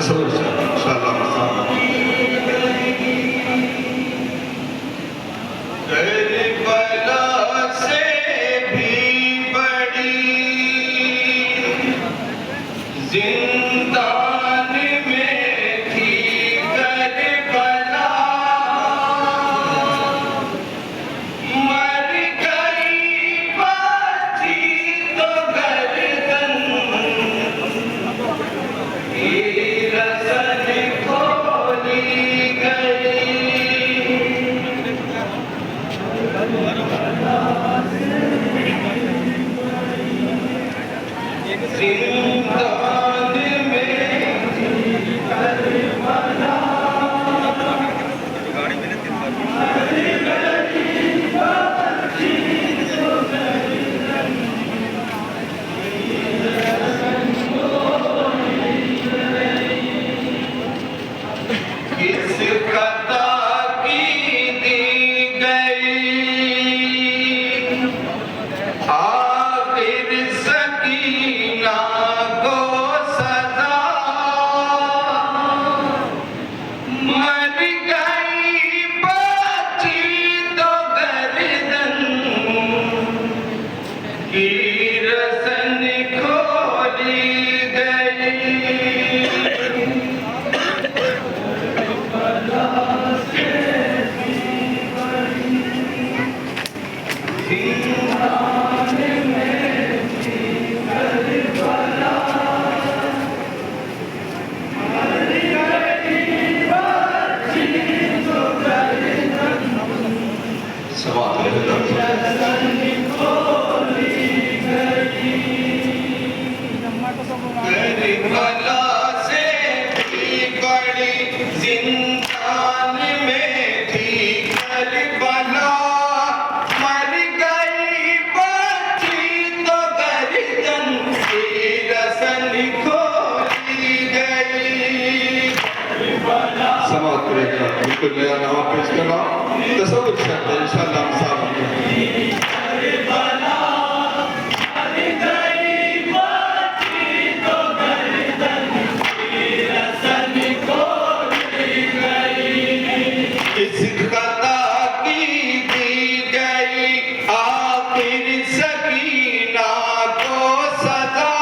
तसव्वुर इंशाअल्लाह। करबला से भी बड़ी जिंदान में थी करबला, मर गई बची तो गर्दन की रसन खोली गई। जिंदान में करबला, किस कदा की दी गई आखिर सकीना को सदा, मर गई बची तो गर्दन की रसन खोली गई। जिंदान में थी करबला, मर गई बची तो गर्दन रसन खोली गई। करबला से भी बड़ी जिंदान में थी करबला, मर गई बची तो गर्दन की रसन खोली गई। समाप्त करेगा बिल्कुल नया नाम पेश करना तसव्वुर इंशाअल्लाह। किस कदा की दी गई आखिर सकीना को सदा,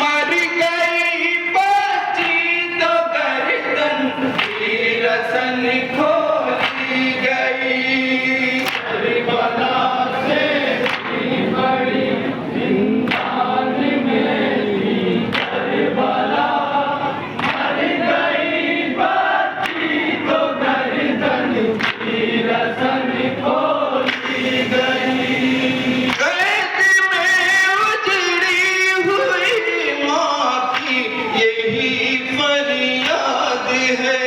मर गई बची तो गर्दन की रसन खोली गई। करबला से भी बड़ी जिंदान में थी करबला, मर गई बची तो गर्दन की रसन खोली गई। कैद में उजड़ी हुई माँ की यही फरियाद है।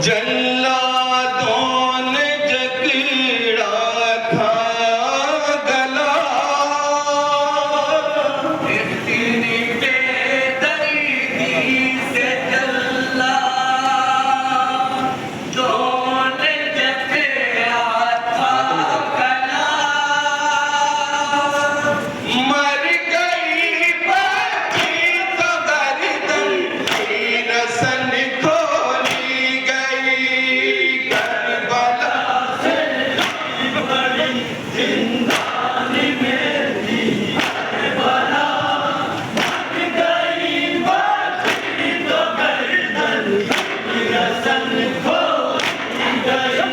जल्लादों ने जकड़ा था गला, इतनी बेदर्दी से जल्लादों ने जकड़ा था गला। मर गई बच्ची तो गर्दन की रसन खोली गई, करबला से बड़ी जिंदानी में थी करबला। मर गई बच्ची तो गर्दन की रसन खोली गई।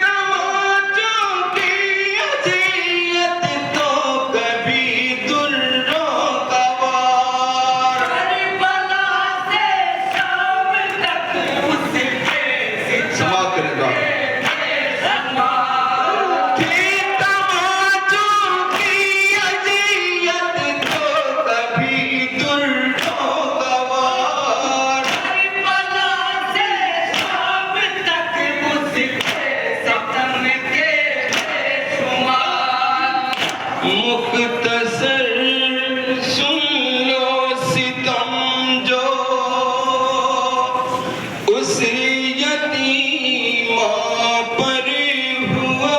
तमाचों की अज़ियत तो कभी दुर्रों का वार, करबला से शाम तक उसके समाप्त करेगा। थी तमाचों की अज़ियत तो कभी दुर्रों का वार। करबला से शाम तक उसके सितम के बेशुमार। मुख्तसर सुन लो सितम जो उस यतीमा पर हुआ,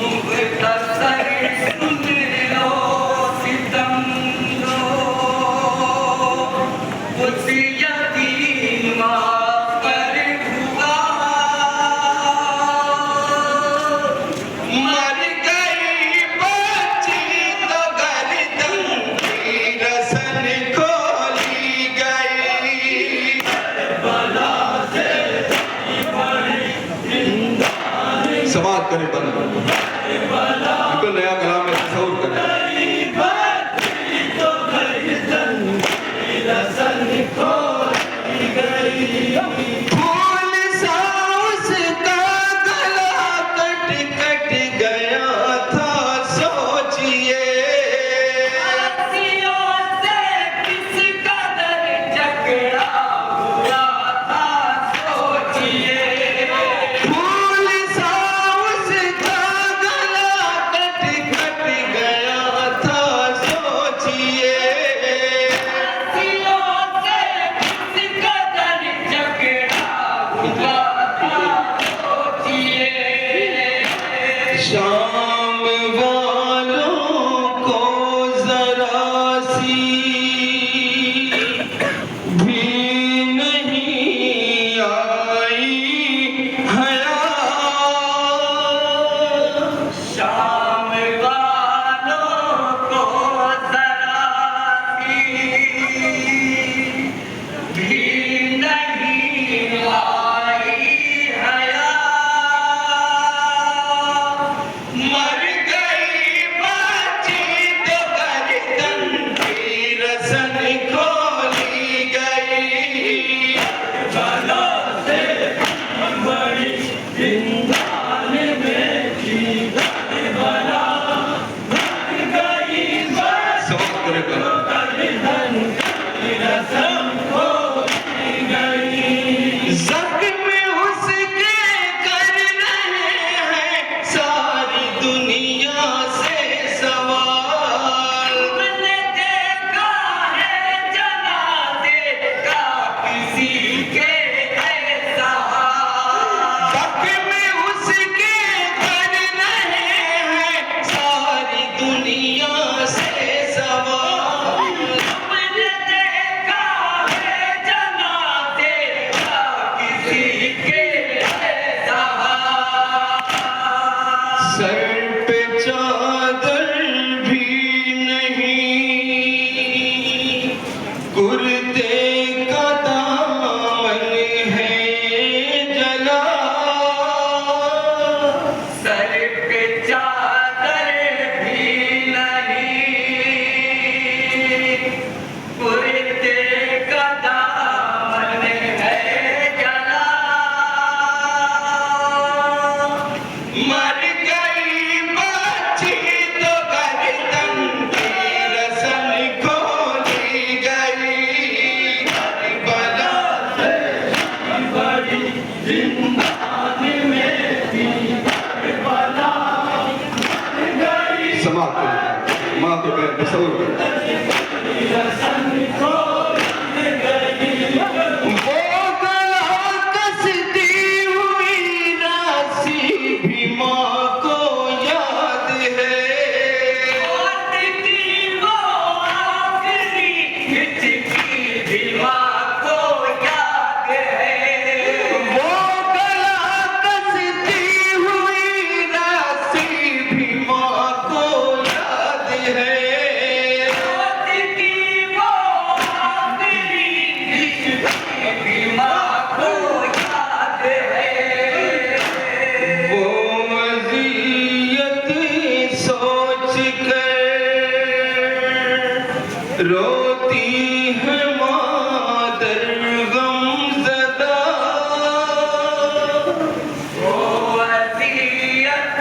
मुख्तसर सुन लो सितम जो उस यतीमा पर हुआ। मर गई बच्ची तो गर्दन की रसन खोली गई, समाप्त करें बंद। बिल्कुल नया कलाम में तस्वुर करें। फूल सा उसका गला कट कट गया था सोचिए, हंसियों से किस कदर झगड़ा हुआ था सोचिए। फूल सा उसका गला कट कट गया था सोचिए, हंसियों से किस कदर झगड़ा हुआ था सोचिए। शाम वालों को जरा सी भी नहीं आई हया, शाम वालों को जरा सी भी नहीं आई हया। मर गई बच्ची तो गर्दन की रसन खोली गई, गलों से बड़ी जिंदानी में थी करबला। मर गई समाप्त करें बंद। गर्दन की रस्म खोली गई। जख्म उसके कर रहे हैं सारी दुनिया से सवाल, तुमने देखा है जन्नत तस्वुर करें। रसन खोल गई वो गला कसती हुई राशि भी माँ को याद है। आती वो आखिरी हिचकी भी माँ को याद है। वो गला कसती हुई राशि भी माँ को याद है। आती वो आखिरी हिचकी भी माँ को याद है। वो अज़ियत सोच कर रोती है मादर गमज़दा। वो वसीयत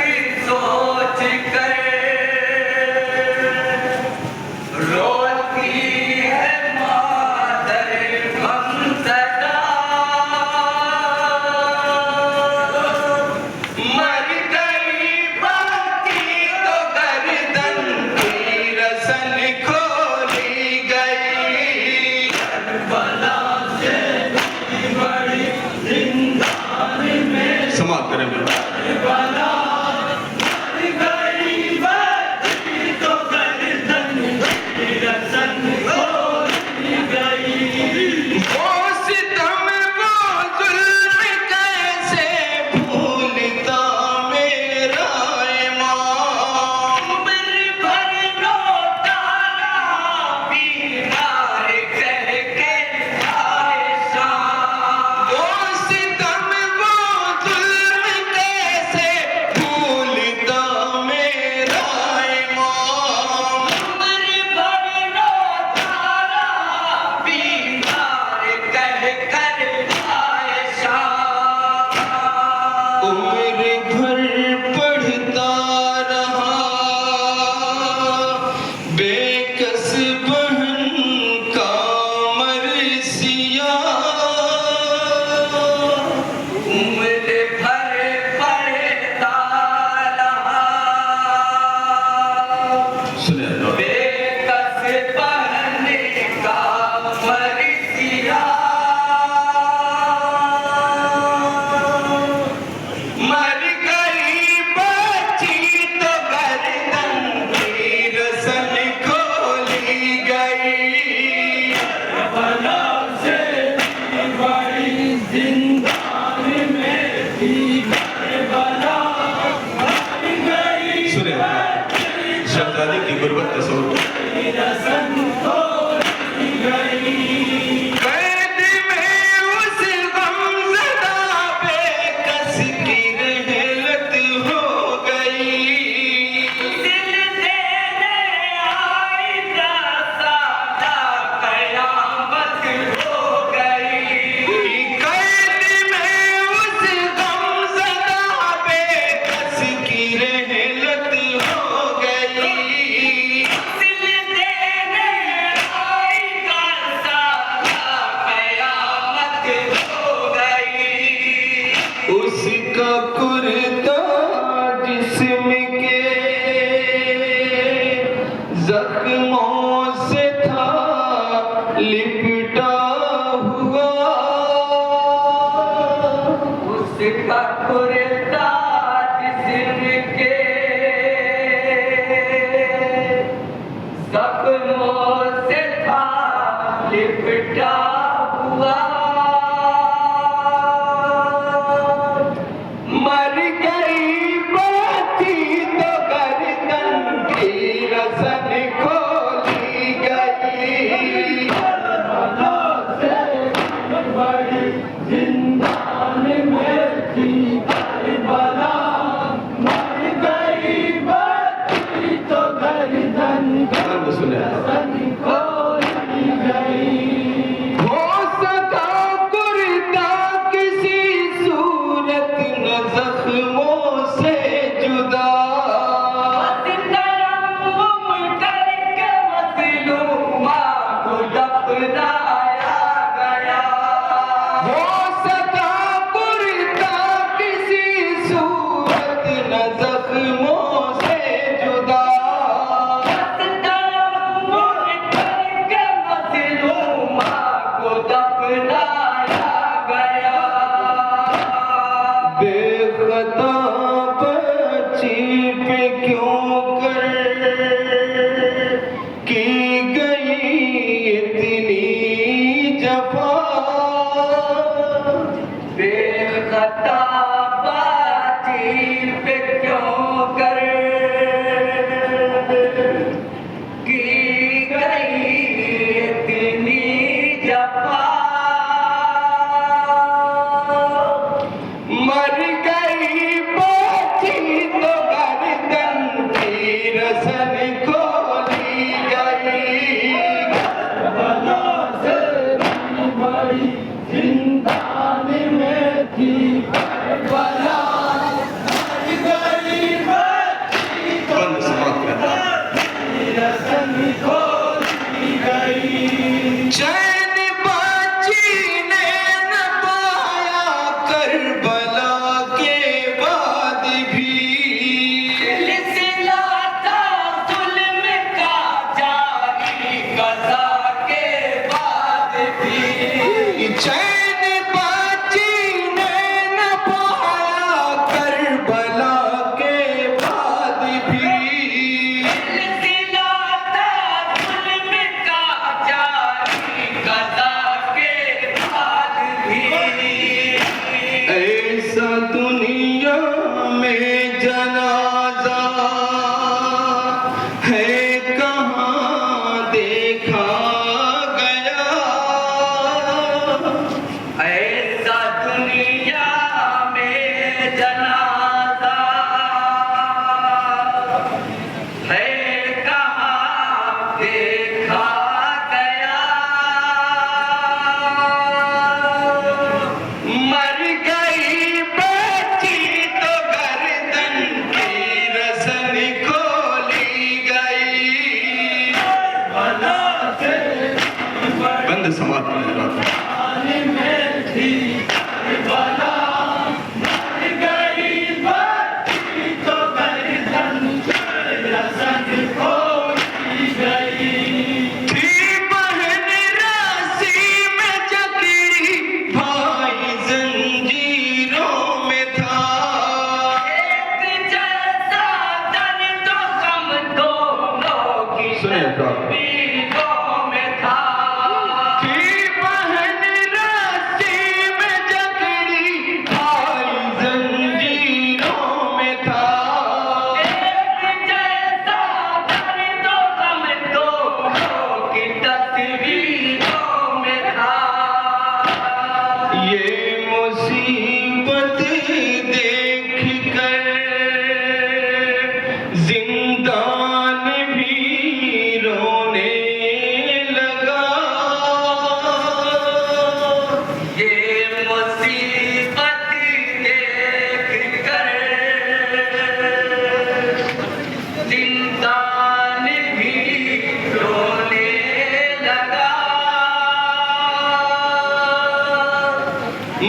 सोच कर रोती है मादर गमज़दा। मर गई बाकी तो गर्दन की रसन खोली गई। बला से बड़ी जिंदान में समाप्त करें मेरा। बला मर गई बाकी तो गर्दन की रसन खोली गई। वो सितम वो जुल्म कैसे भूलता मेरा इमाम। उम्र भर रोता रहा बीमार कह के आए शाम। वो सितम वो जुल्म कैसे भूलता मेरा इमाम। उम्र भर रोता रहा बीमार कह कर आए शाम। उम्र भर पढ़ता रहा बेकस बहन का मरसिया। उम्र भर पढ़ता रहा सुने बेकस बहने का मरसिया। मर गई बच्ची तो गर्दन की रसन खोली गई। बला से बड़ी जिंदान में थी बला मर गई सुने शहजादी की गुर्बत तस्वुर करें। रसन खोली गई। कैद में उस गमज़दा बेकस की रहलत हो गई। दिल देने आई का सादा कयामत हो गई। कैद में उस गमज़दा बेकस की रहलत हो गई। दिल देने आई का सादा कयामत हो गई। उसका कुर्ता जिस्म के जख्मों से था लिपटा हुआ। उसका कुर्ता जिस्म के जख्मों से था लिपटा हुआ। मर गई बाती तो गर्दन की रसन खोली गई। बला से बड़ी जिंदान में थी बला मर गई बाती तो गर्दन आनंद सुने खोली गई। हो सका कुर्ता किसी सूरत न जख्मों से जुदा। करके मजलूमा को दफनाया गया। हो सका कुर्ता किसी सूरत न जख्मों से जुदा। ऐसा दुनिया में जनाजा है कहाँ देखा गया। मर गई बच्ची तो गर्दन की रसन खोली गई। बंद समाज में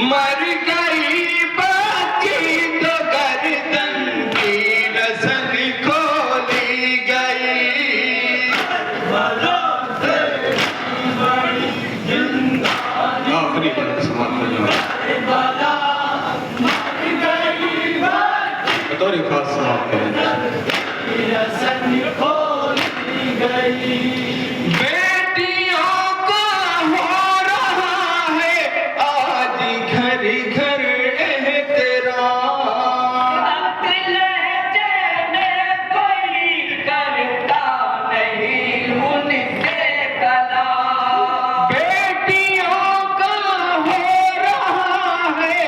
मर गई बच्ची तो गर्दन की रसन खोली गई। आखिरी बतौर खास समाप्त करें। बेटियों को हो रहा है आज घर घर एहतराम। कोई करता नहीं उनसे कलाम। बेटियों का हो रहा है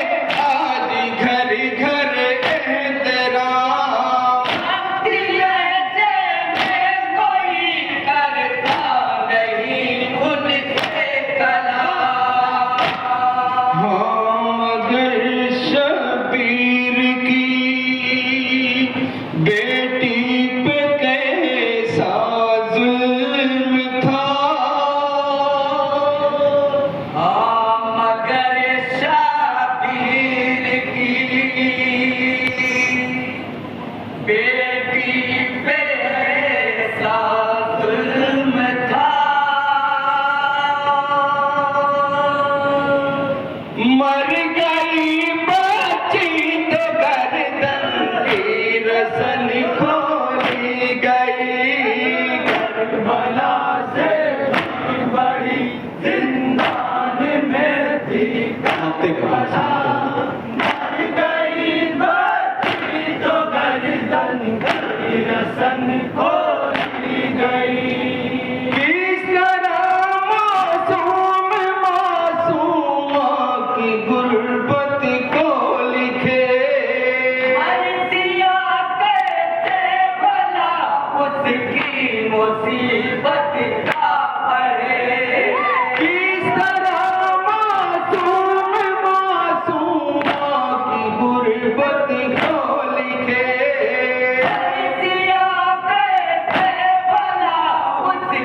आज घर घर एहतराम। मर गई बच्ची तो गर्दन की रसन खोली गई। भला से बड़ी जिंदान में थी मर गई बच्ची तो गर्दन की रसन खोली गई। किस तरह मासूम मासूमा की गुर्बत को लिखे। मरतिया कैसे भला उसकी मुसीबत का पड़े। किस तरह मासूम मासूमा की गुर्बत को लिखे। मरतिया कैसे भला उसकी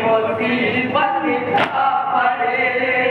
मुसीबत का पड़े।